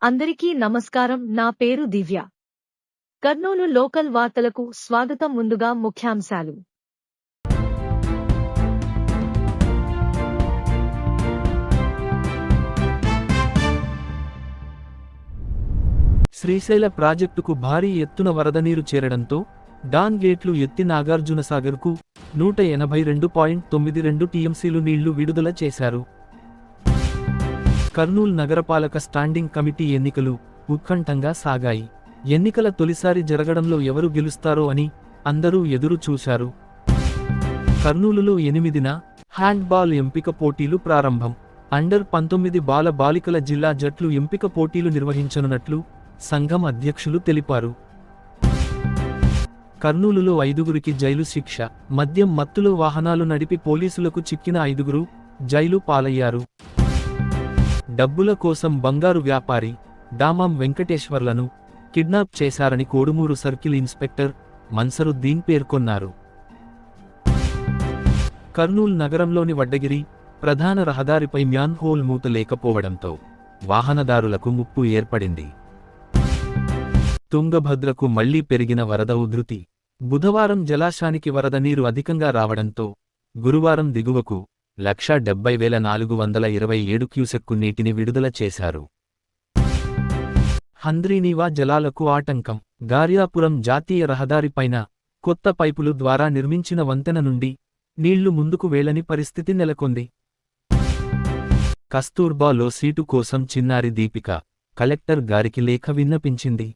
అందరికీ నమస్కారం. నా పేరు దివ్య. కర్నూలు లోకల్ వార్తలకు స్వాగతం. ముందుగా ముఖ్యాంశాలు. శ్రీశైల ప్రాజెక్టుకు భారీ ఎత్తున వరద నీరు చేరడంతో డాన్ గేట్లు ఎత్తి నాగార్జునసాగర్కు 182.92 టీఎంసీలు నీళ్లు విడుదల చేశారు. కర్నూలు నగరపాలక స్టాండింగ్ కమిటీ ఎన్నికలు ఉత్కంఠంగా సాగాయి. ఎన్నికల తొలిసారి జరగడంలో ఎవరు గెలుస్తారో అని అందరూ ఎదురు చూశారు. కర్నూలులో 8న హ్యాండ్బాల్ ఎంపిక పోటీలు ప్రారంభం. అండర్-19 బాల-బాలికల జిల్లా జట్లు ఎంపిక పోటీలు నిర్వహించనున్నట్లు సంఘం అధ్యక్షులు తెలిపారు. కర్నూలులో 5గురికి జైలు శిక్ష. మద్యం మత్తులో వాహనాలు నడిపి పోలీసులకు చిక్కిన 5గురు జైలు పాలయ్యారు. డబ్బుల కోసం బంగారు వ్యాపారి దామం వెంకటేశ్వర్లను కిడ్నాప్ చేశారని కోడుమూరు సర్కిల్ ఇన్స్పెక్టర్ మన్సరుద్దీన్ పేర్కొన్నారు. కర్నూలు నగరంలోని వడ్డగిరి ప్రధాన రహదారిపై మ్యాన్ హోల్ మూత లేకపోవడంతో వాహనదారులకు ముప్పు ఏర్పడింది. తుంగభద్రకు మళ్లీ పెరిగిన వరద ఉధృతి. బుధవారం జలాశానికి వరద నీరు అధికంగా రావడంతో గురువారం దిగువకు 1,70,427 క్యూసెక్కు నీటిని విడుదల చేశారు. హంద్రీనీవా జలాలకు ఆటంకం. గార్యాపురం జాతీయ రహదారిపైన కొత్త పైపులు ద్వారా నిర్మించిన వంతెన నుండి నీళ్లు ముందుకు వేళని పరిస్థితి నెలకొంది. కస్తూర్బాలో సీటు కోసం చిన్నారి దీపిక కలెక్టర్ గారికి లేఖ విన్నపించింది.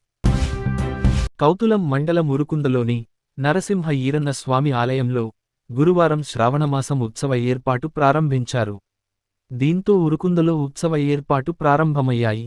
కౌతులం మండలం ఉరుకుందలోని నరసింహ ఈరన్న స్వామి ఆలయంలో గురువారం శ్రావణమాసం ఉత్సవ ఏర్పాటు ప్రారంభించారు. దీంతో ఉరుకుందలో ఉత్సవ ఏర్పాటు ప్రారంభమయ్యాయి.